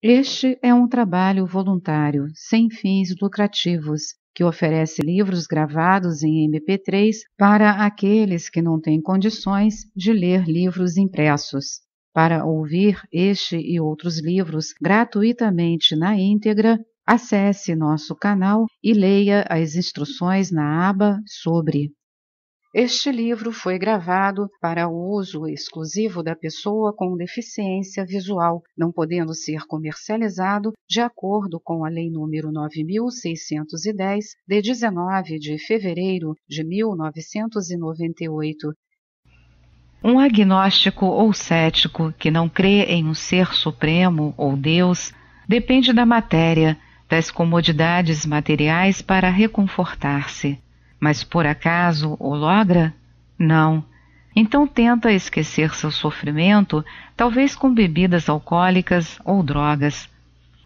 Este é um trabalho voluntário, sem fins lucrativos, que oferece livros gravados em MP3 para aqueles que não têm condições de ler livros impressos. Para ouvir este e outros livros gratuitamente na íntegra, acesse nosso canal e leia as instruções na aba Sobre. Este livro foi gravado para o uso exclusivo da pessoa com deficiência visual, não podendo ser comercializado de acordo com a Lei nº 9.610, de 19 de fevereiro de 1998. Um agnóstico ou cético que não crê em um ser supremo ou Deus depende da matéria, das comodidades materiais para reconfortar-se. Mas por acaso o logra? Não. Então tenta esquecer seu sofrimento, talvez com bebidas alcoólicas ou drogas.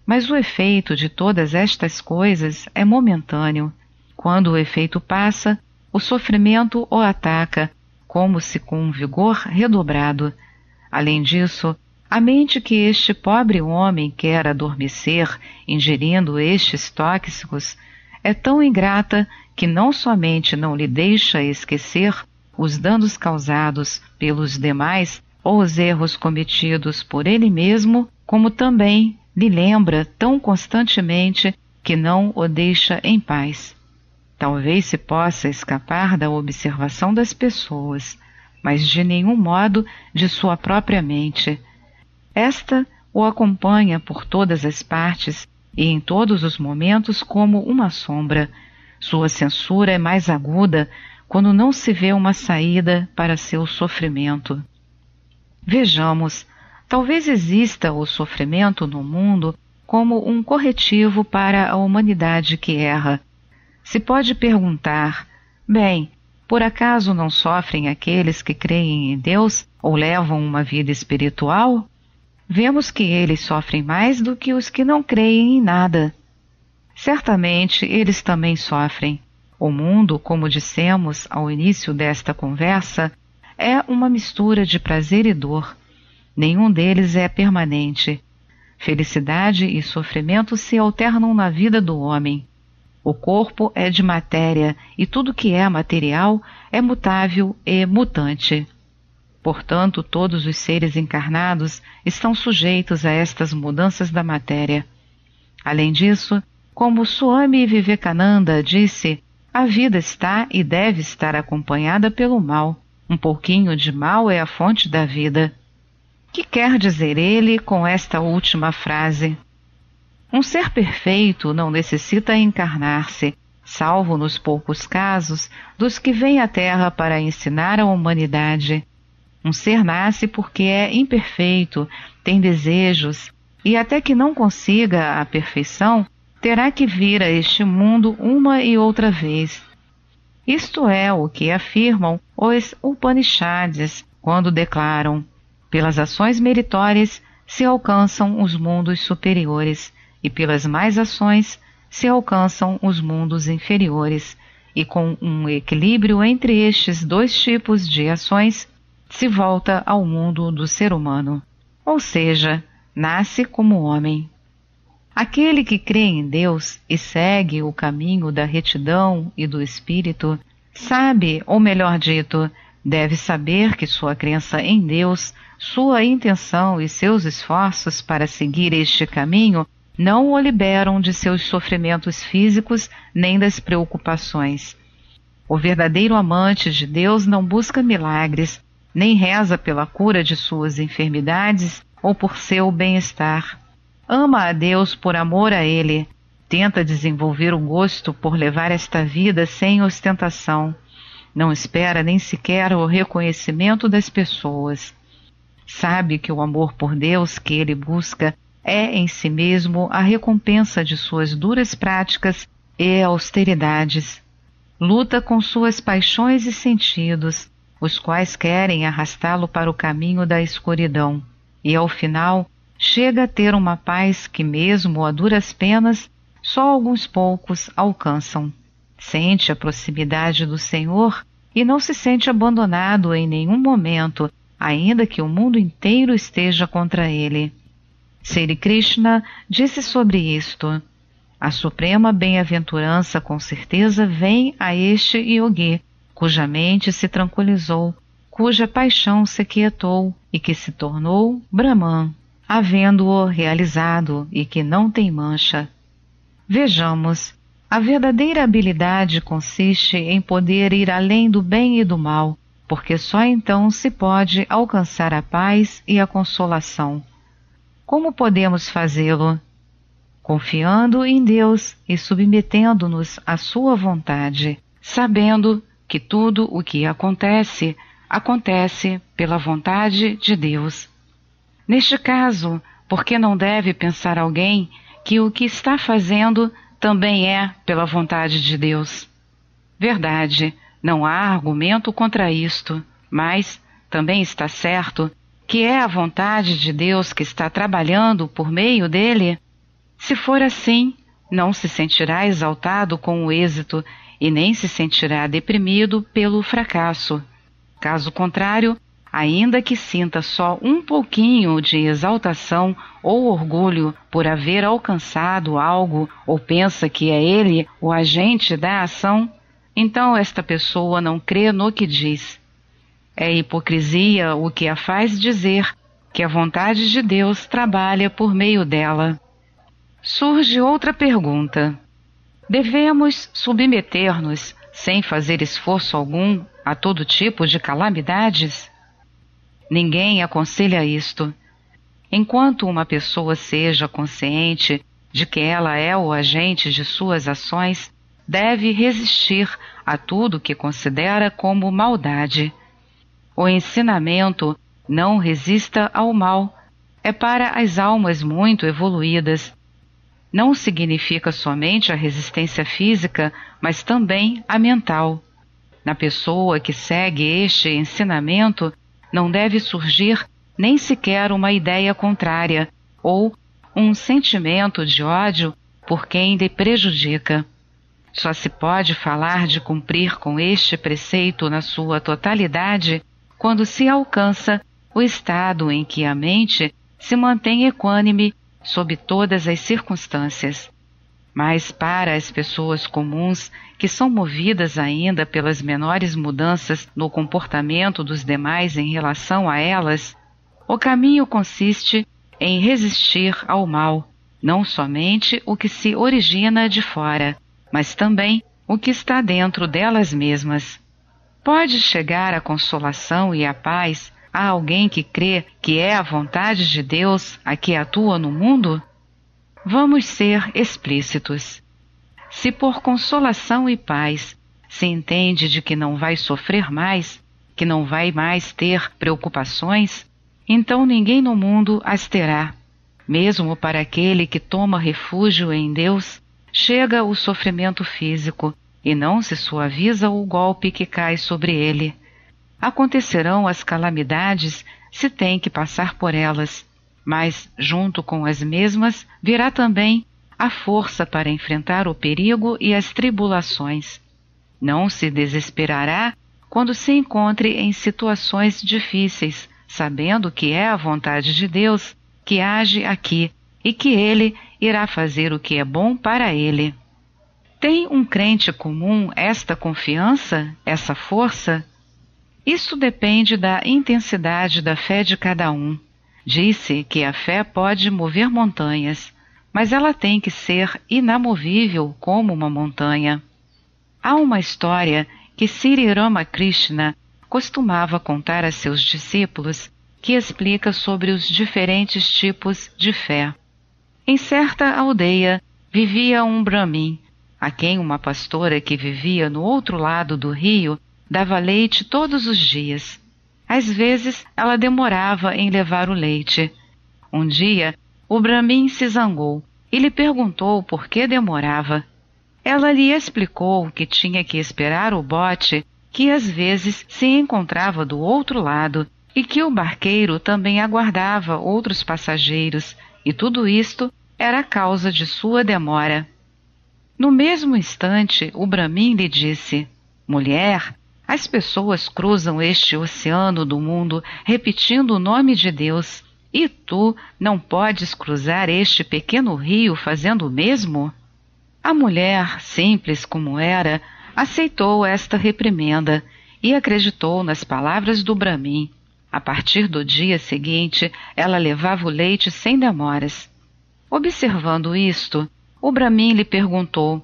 Mas o efeito de todas estas coisas é momentâneo. Quando o efeito passa, o sofrimento o ataca, como se com um vigor redobrado. Além disso, a mente que este pobre homem quer adormecer, ingerindo estes tóxicos, é tão ingrata que não somente não lhe deixa esquecer os danos causados pelos demais ou os erros cometidos por ele mesmo, como também lhe lembra tão constantemente que não o deixa em paz. Talvez se possa escapar da observação das pessoas, mas de nenhum modo de sua própria mente. Esta o acompanha por todas as partes e em todos os momentos como uma sombra. Sua censura é mais aguda quando não se vê uma saída para seu sofrimento. Vejamos, talvez exista o sofrimento no mundo como um corretivo para a humanidade que erra. Se pode perguntar, bem, por acaso não sofrem aqueles que creem em Deus ou levam uma vida espiritual? Vemos que eles sofrem mais do que os que não creem em nada. Certamente eles também sofrem. O mundo, como dissemos ao início desta conversa, é uma mistura de prazer e dor. Nenhum deles é permanente. Felicidade e sofrimento se alternam na vida do homem. O corpo é de matéria e tudo que é material é mutável e mutante. Portanto, todos os seres encarnados estão sujeitos a estas mudanças da matéria. Além disso, como Swami Vivekananda disse, a vida está e deve estar acompanhada pelo mal. Um pouquinho de mal é a fonte da vida. Que quer dizer ele com esta última frase? Um ser perfeito não necessita encarnar-se, salvo nos poucos casos dos que vêm à Terra para ensinar a humanidade. Um ser nasce porque é imperfeito, tem desejos, e até que não consiga a perfeição, terá que vir a este mundo uma e outra vez. Isto é o que afirmam os Upanishads quando declaram: pelas ações meritórias se alcançam os mundos superiores, e pelas más ações se alcançam os mundos inferiores, e com um equilíbrio entre estes dois tipos de ações, se volta ao mundo do ser humano, ou seja, nasce como homem. Aquele que crê em Deus e segue o caminho da retidão e do espírito, sabe, ou melhor dito, deve saber que sua crença em Deus, sua intenção e seus esforços para seguir este caminho não o liberam de seus sofrimentos físicos nem das preocupações. O verdadeiro amante de Deus não busca milagres, nem reza pela cura de suas enfermidades ou por seu bem-estar. Ama a Deus por amor a Ele, tenta desenvolver o gosto por levar esta vida sem ostentação. Não espera nem sequer o reconhecimento das pessoas. Sabe que o amor por Deus que ele busca é em si mesmo a recompensa de suas duras práticas e austeridades. Luta com suas paixões e sentidos, os quais querem arrastá-lo para o caminho da escuridão, e ao final chega a ter uma paz que mesmo a duras penas só alguns poucos alcançam. Sente a proximidade do Senhor e não se sente abandonado em nenhum momento, ainda que o mundo inteiro esteja contra ele. Sri Krishna disse sobre isto: a suprema bem-aventurança com certeza vem a este yogi, cuja mente se tranquilizou, cuja paixão se quietou e que se tornou Brahman, havendo-o realizado e que não tem mancha. Vejamos, a verdadeira habilidade consiste em poder ir além do bem e do mal, porque só então se pode alcançar a paz e a consolação. Como podemos fazê-lo? Confiando em Deus e submetendo-nos à sua vontade, sabendo que tudo o que acontece, acontece pela vontade de Deus. Neste caso, por que não deve pensar alguém que o que está fazendo também é pela vontade de Deus? Verdade, não há argumento contra isto, mas também está certo que é a vontade de Deus que está trabalhando por meio dele. Se for assim, não se sentirá exaltado com o êxito e nem se sentirá deprimido pelo fracasso. Caso contrário, ainda que sinta só um pouquinho de exaltação ou orgulho por haver alcançado algo ou pensa que é ele o agente da ação, então esta pessoa não crê no que diz. É hipocrisia o que a faz dizer que a vontade de Deus trabalha por meio dela. Surge outra pergunta. Devemos submeter-nos, sem fazer esforço algum, a todo tipo de calamidades? Ninguém aconselha isto. Enquanto uma pessoa seja consciente de que ela é o agente de suas ações, deve resistir a tudo que considera como maldade. O ensinamento "não resista ao mal" é para as almas muito evoluídas. Não significa somente a resistência física, mas também a mental. Na pessoa que segue este ensinamento, não deve surgir nem sequer uma ideia contrária ou um sentimento de ódio por quem lhe prejudica. Só se pode falar de cumprir com este preceito na sua totalidade quando se alcança o estado em que a mente se mantém equânime sob todas as circunstâncias. Mas para as pessoas comuns, que são movidas ainda pelas menores mudanças no comportamento dos demais em relação a elas, o caminho consiste em resistir ao mal, não somente o que se origina de fora, mas também o que está dentro delas mesmas. Pode chegar a consolação e a paz a alguém que crê que é a vontade de Deus a que atua no mundo? Vamos ser explícitos. Se por consolação e paz se entende de que não vai sofrer mais, que não vai mais ter preocupações, então ninguém no mundo as terá. Mesmo para aquele que toma refúgio em Deus, chega o sofrimento físico e não se suaviza o golpe que cai sobre ele. Acontecerão as calamidades se tem que passar por elas, mas junto com as mesmas virá também a força para enfrentar o perigo e as tribulações. Não se desesperará quando se encontre em situações difíceis, sabendo que é a vontade de Deus que age aqui e que Ele irá fazer o que é bom para ele. Tem um crente comum esta confiança, essa força? Isso depende da intensidade da fé de cada um. Disse que a fé pode mover montanhas, mas ela tem que ser inamovível como uma montanha. Há uma história que Sri Ramakrishna costumava contar a seus discípulos que explica sobre os diferentes tipos de fé. Em certa aldeia vivia um Brahmin, a quem uma pastora que vivia no outro lado do rio dava leite todos os dias. Às vezes, ela demorava em levar o leite. Um dia, o Brahmin se zangou e lhe perguntou por que demorava. Ela lhe explicou que tinha que esperar o bote, que às vezes se encontrava do outro lado, e que o barqueiro também aguardava outros passageiros, e tudo isto era a causa de sua demora. No mesmo instante, o Brahmin lhe disse: "Mulher, as pessoas cruzam este oceano do mundo repetindo o nome de Deus, E tu não podes cruzar este pequeno rio fazendo o mesmo? A mulher, simples como era, aceitou esta reprimenda e acreditou nas palavras do Brahmin. A partir do dia seguinte, ela levava o leite sem demoras. Observando isto, o Brahmin lhe perguntou: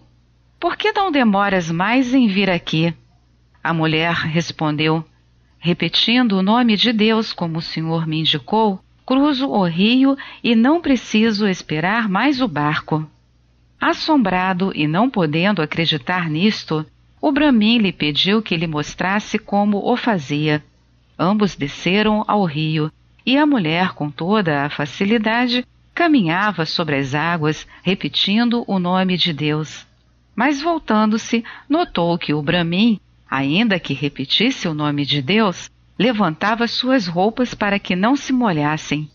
por que não demoras mais em vir aqui? A mulher respondeu: repetindo o nome de Deus como o Senhor me indicou, cruzo o rio e não preciso esperar mais o barco. Assombrado e não podendo acreditar nisto, o Brahmin lhe pediu que lhe mostrasse como o fazia. Ambos desceram ao rio, e a mulher, com toda a facilidade, caminhava sobre as águas, repetindo o nome de Deus. Mas voltando-se, notou que o Brahmin, ainda que repetisse o nome de Deus, levantava suas roupas para que não se molhassem.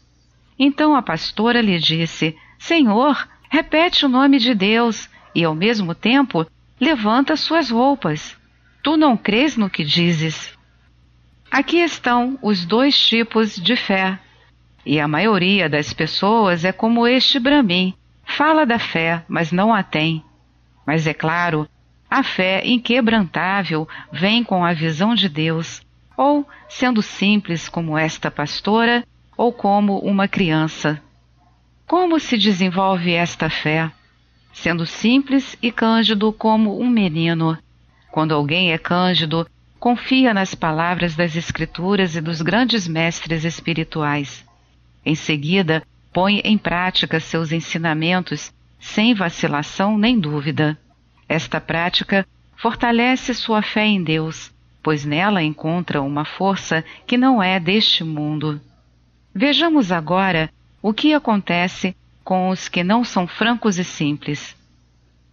Então a pastora lhe disse: Senhor, repete o nome de Deus e, ao mesmo tempo, levanta suas roupas. Tu não crês no que dizes? Aqui estão os dois tipos de fé. E a maioria das pessoas é como este Brahmin, fala da fé, mas não a tem. Mas é claro, a fé inquebrantável vem com a visão de Deus, ou sendo simples como esta pastora, ou como uma criança. Como se desenvolve esta fé? Sendo simples e cândido como um menino. Quando alguém é cândido, confia nas palavras das Escrituras e dos grandes mestres espirituais. Em seguida, põe em prática seus ensinamentos, sem vacilação nem dúvida. Esta prática fortalece sua fé em Deus, pois nela encontra uma força que não é deste mundo. Vejamos agora o que acontece com os que não são francos e simples.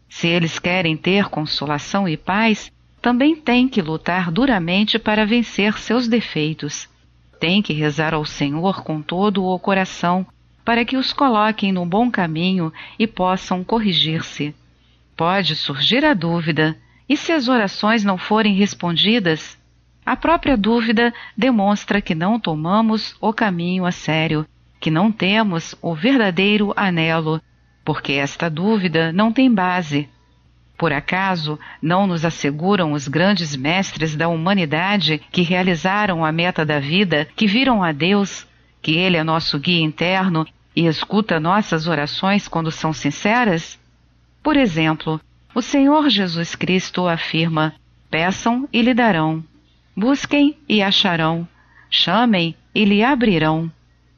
Se eles querem ter consolação e paz, também têm que lutar duramente para vencer seus defeitos. Têm que rezar ao Senhor com todo o coração, para que os coloquem no bom caminho e possam corrigir-se. Pode surgir a dúvida, e se as orações não forem respondidas? A própria dúvida demonstra que não tomamos o caminho a sério, que não temos o verdadeiro anelo, porque esta dúvida não tem base. Por acaso, não nos asseguram os grandes mestres da humanidade que realizaram a meta da vida, que viram a Deus, que Ele é nosso guia interno e escuta nossas orações quando são sinceras? Por exemplo, o Senhor Jesus Cristo afirma: peçam e lhe darão, busquem e acharão, chamem e lhe abrirão.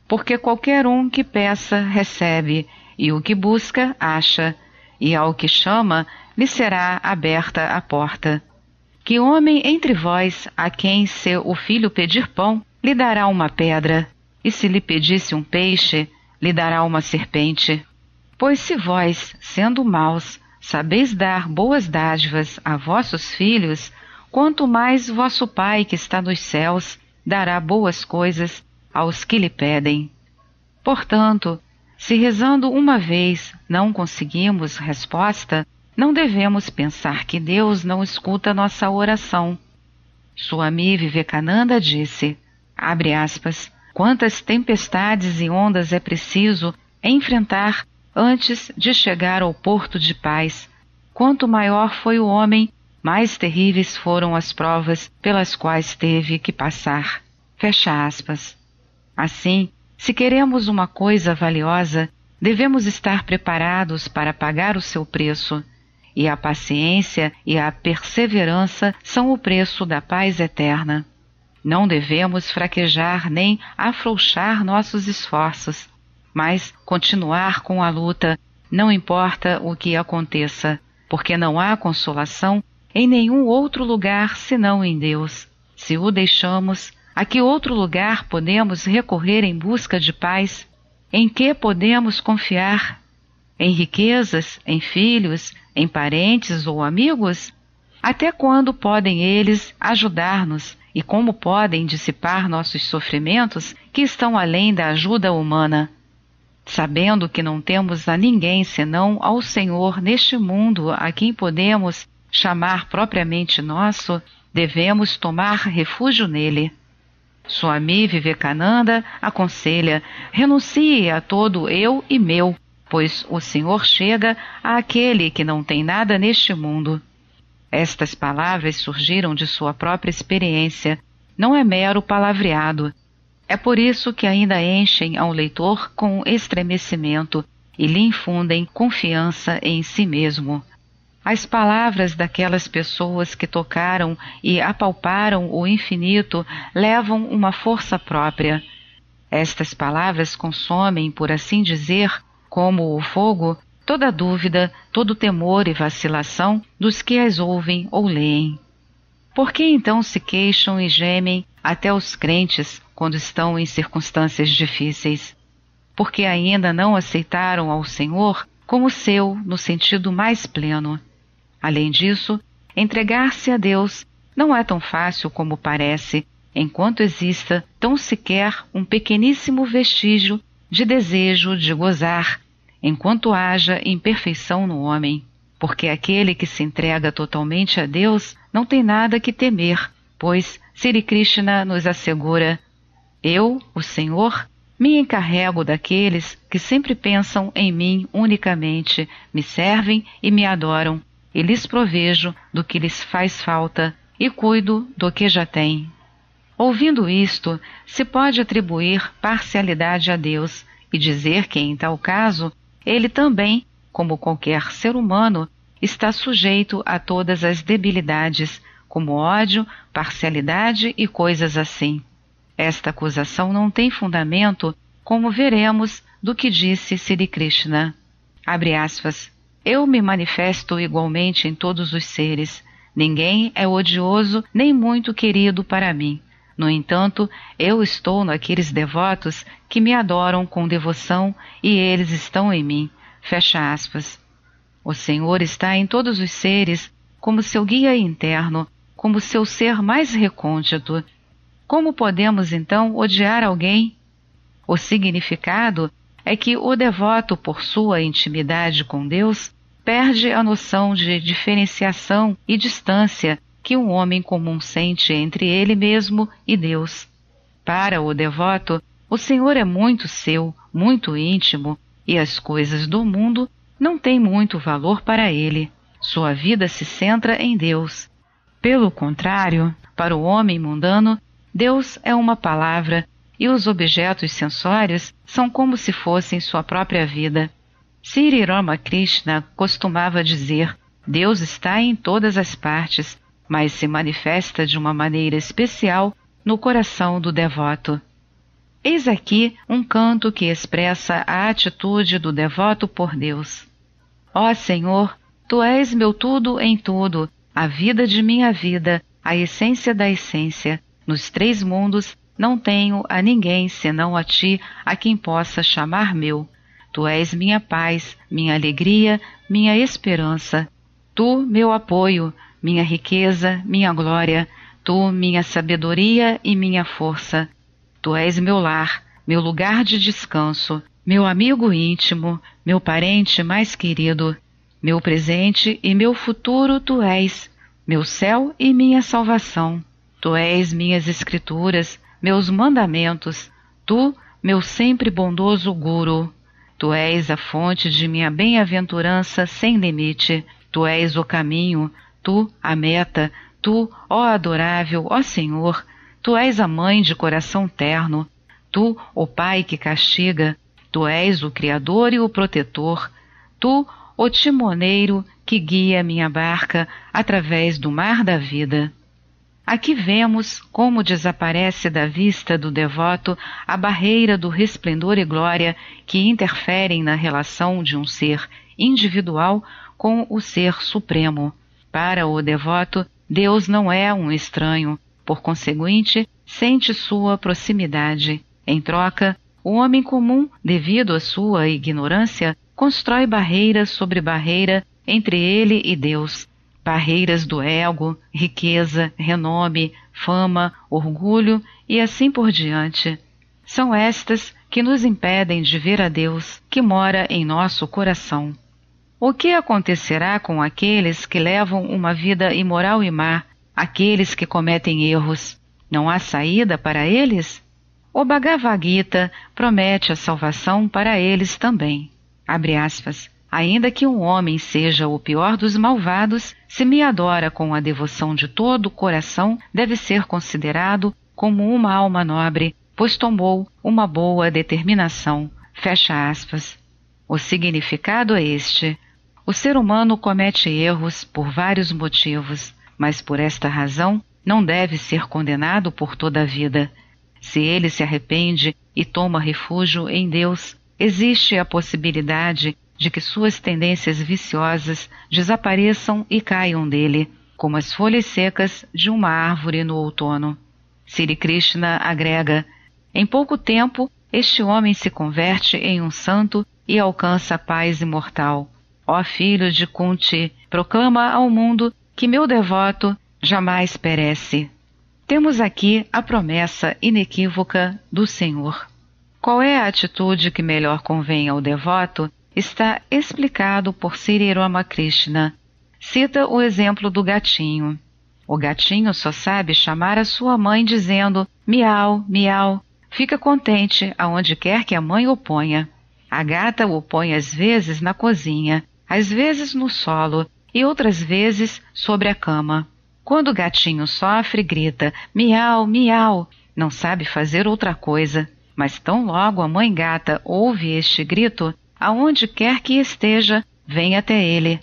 Porque qualquer um que peça, recebe, e o que busca, acha, e ao que chama, lhe será aberta a porta. Que homem entre vós, a quem se o filho pedir pão, lhe dará uma pedra, e se lhe pedisse um peixe, lhe dará uma serpente? Pois se vós, sendo maus, sabeis dar boas dádivas a vossos filhos, quanto mais vosso Pai que está nos céus dará boas coisas aos que lhe pedem. Portanto, se rezando uma vez não conseguimos resposta, não devemos pensar que Deus não escuta nossa oração. Swami Vivekananda disse, abre aspas, quantas tempestades e ondas é preciso enfrentar antes de chegar ao porto de paz. Quanto maior foi o homem, mais terríveis foram as provas pelas quais teve que passar. Fecha aspas. Assim, se queremos uma coisa valiosa, devemos estar preparados para pagar o seu preço. E a paciência e a perseverança são o preço da paz eterna. Não devemos fraquejar nem afrouxar nossos esforços, mas continuar com a luta, não importa o que aconteça, porque não há consolação em nenhum outro lugar senão em Deus. Se o deixamos, a que outro lugar podemos recorrer em busca de paz? Em que podemos confiar? Em riquezas, em filhos, em parentes ou amigos? Até quando podem eles ajudar-nos e como podem dissipar nossos sofrimentos que estão além da ajuda humana? Sabendo que não temos a ninguém senão ao Senhor neste mundo a quem podemos chamar propriamente nosso, devemos tomar refúgio nele. Swami Vivekananda aconselha: renuncie a todo eu e meu, pois o Senhor chega àquele que não tem nada neste mundo. Estas palavras surgiram de sua própria experiência, não é mero palavreado. É por isso que ainda enchem ao leitor com estremecimento e lhe infundem confiança em si mesmo. As palavras daquelas pessoas que tocaram e apalparam o infinito levam uma força própria. Estas palavras consomem, por assim dizer, como o fogo, toda dúvida, todo temor e vacilação dos que as ouvem ou leem. Por que então se queixam e gemem até os crentes quando estão em circunstâncias difíceis? Porque ainda não aceitaram ao Senhor como seu no sentido mais pleno. Além disso, entregar-se a Deus não é tão fácil como parece, enquanto exista tão sequer um pequeníssimo vestígio de desejo de gozar, enquanto haja imperfeição no homem. Porque aquele que se entrega totalmente a Deus não tem nada que temer, pois Sri Krishna nos assegura: eu, o Senhor, me encarrego daqueles que sempre pensam em mim unicamente, me servem e me adoram, e lhes provejo do que lhes faz falta e cuido do que já têm. Ouvindo isto, se pode atribuir parcialidade a Deus e dizer que, em tal caso, ele também, como qualquer ser humano, está sujeito a todas as debilidades, como ódio, parcialidade e coisas assim. Esta acusação não tem fundamento, como veremos do que disse Sri Krishna. Abre aspas. Eu me manifesto igualmente em todos os seres. Ninguém é odioso nem muito querido para mim. No entanto, eu estou naqueles devotos que me adoram com devoção e eles estão em mim. Fecha aspas. O Senhor está em todos os seres como seu guia interno, como seu ser mais recôndito. Como podemos, então, odiar alguém? O significado é que o devoto, por sua intimidade com Deus, perde a noção de diferenciação e distância que um homem comum sente entre ele mesmo e Deus. Para o devoto, o Senhor é muito seu, muito íntimo, e as coisas do mundo não têm muito valor para ele. Sua vida se centra em Deus. Pelo contrário, para o homem mundano, Deus é uma palavra, e os objetos sensórios são como se fossem sua própria vida. Sri Ramakrishna costumava dizer: Deus está em todas as partes, mas se manifesta de uma maneira especial no coração do devoto. Eis aqui um canto que expressa a atitude do devoto por Deus. Ó Senhor, Tu és meu tudo em tudo, a vida de minha vida, a essência da essência. Nos três mundos não tenho a ninguém senão a Ti, a quem possa chamar meu. Tu és minha paz, minha alegria, minha esperança. Tu, meu apoio, minha riqueza, minha glória. Tu, minha sabedoria e minha força. Tu és meu lar, meu lugar de descanso, meu amigo íntimo, meu parente mais querido. Meu presente e meu futuro Tu és, meu céu e minha salvação. Tu és minhas escrituras, meus mandamentos. Tu, meu sempre bondoso Guru. Tu és a fonte de minha bem-aventurança sem limite. Tu és o caminho, Tu, a meta, Tu, ó adorável, ó Senhor. Tu és a mãe de coração terno. Tu, o Pai que castiga. Tu és o Criador e o protetor. Tu, o timoneiro que guia minha barca através do mar da vida. Aqui vemos como desaparece da vista do devoto a barreira do resplendor e glória que interferem na relação de um ser individual com o ser supremo. Para o devoto, Deus não é um estranho, por conseguinte, sente sua proximidade. Em troca, o homem comum, devido à sua ignorância, constrói barreira sobre barreira entre ele e Deus. Barreiras do ego, riqueza, renome, fama, orgulho e assim por diante. São estas que nos impedem de ver a Deus que mora em nosso coração. O que acontecerá com aqueles que levam uma vida imoral e má, aqueles que cometem erros? Não há saída para eles? O Bhagavad Gita promete a salvação para eles também. Abre aspas. Ainda que um homem seja o pior dos malvados, se me adora com a devoção de todo o coração, deve ser considerado como uma alma nobre, pois tomou uma boa determinação. Fecha aspas. O significado é este. O ser humano comete erros por vários motivos, mas por esta razão não deve ser condenado por toda a vida. Se ele se arrepende e toma refúgio em Deus, existe a possibilidade de que suas tendências viciosas desapareçam e caiam dele, como as folhas secas de uma árvore no outono. Sri Krishna agrega: em pouco tempo, este homem se converte em um santo e alcança a paz imortal. Ó filho de Kunti, proclama ao mundo que meu devoto jamais perece. Temos aqui a promessa inequívoca do Senhor. Qual é a atitude que melhor convém ao devoto está explicado por Sri Ramakrishna. Cita o exemplo do gatinho. O gatinho só sabe chamar a sua mãe dizendo miau, miau. Fica contente aonde quer que a mãe o ponha. A gata o põe às vezes na cozinha, às vezes no solo e outras vezes sobre a cama. Quando o gatinho sofre, grita miau, miau. Não sabe fazer outra coisa. Mas tão logo a mãe gata ouve este grito, aonde quer que esteja, vem até ele.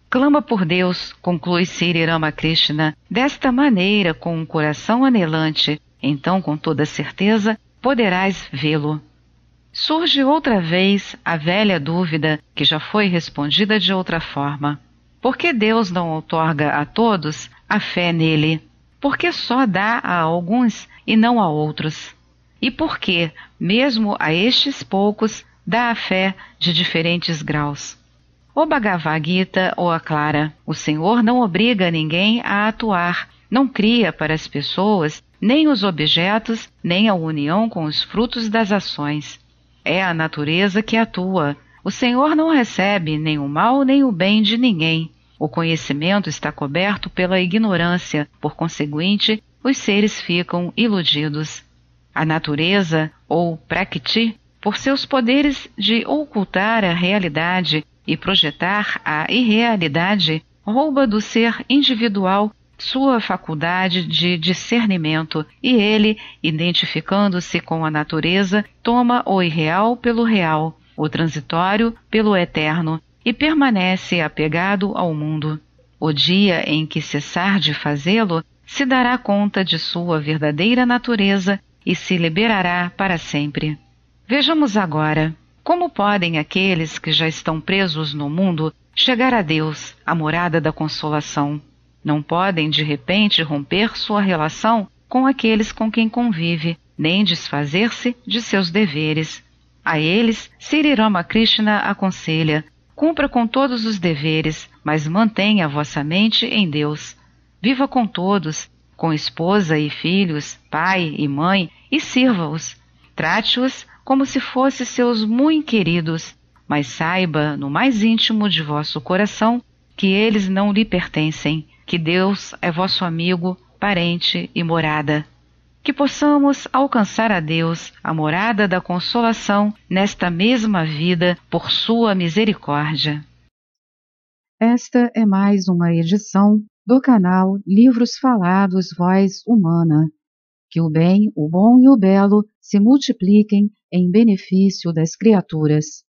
Clama por Deus, conclui Sri Ramakrishna, desta maneira com um coração anelante, então com toda certeza poderás vê-lo. Surge outra vez a velha dúvida que já foi respondida de outra forma. Por que Deus não outorga a todos a fé nele? Por que só dá a alguns e não a outros? E por que, mesmo a estes poucos, dá a fé de diferentes graus? O Bhagavad Gita o aclara: o Senhor não obriga ninguém a atuar, não cria para as pessoas nem os objetos, nem a união com os frutos das ações. É a natureza que atua. O Senhor não recebe nem o mal nem o bem de ninguém. O conhecimento está coberto pela ignorância, por conseguinte, os seres ficam iludidos. A natureza, ou Prakriti, por seus poderes de ocultar a realidade e projetar a irrealidade, rouba do ser individual sua faculdade de discernimento e ele, identificando-se com a natureza, toma o irreal pelo real, o transitório pelo eterno e permanece apegado ao mundo. O dia em que cessar de fazê-lo, se dará conta de sua verdadeira natureza e se liberará para sempre. Vejamos agora como podem aqueles que já estão presos no mundo chegar a Deus, a morada da consolação. Não podem de repente romper sua relação com aqueles com quem convive, nem desfazer-se de seus deveres. A eles, Sri Ramakrishna aconselha: cumpra com todos os deveres, mas mantenha a vossa mente em Deus. Viva com todos, com esposa e filhos, pai e mãe, e sirva-os. Trate-os como se fossem seus muito queridos, mas saiba no mais íntimo de vosso coração que eles não lhe pertencem, que Deus é vosso amigo, parente e morada. Que possamos alcançar a Deus, a morada da consolação, nesta mesma vida, por sua misericórdia. Esta é mais uma edição do canal Livros Falados Voz Humana. Que o bem, o bom e o belo se multipliquem em benefício das criaturas.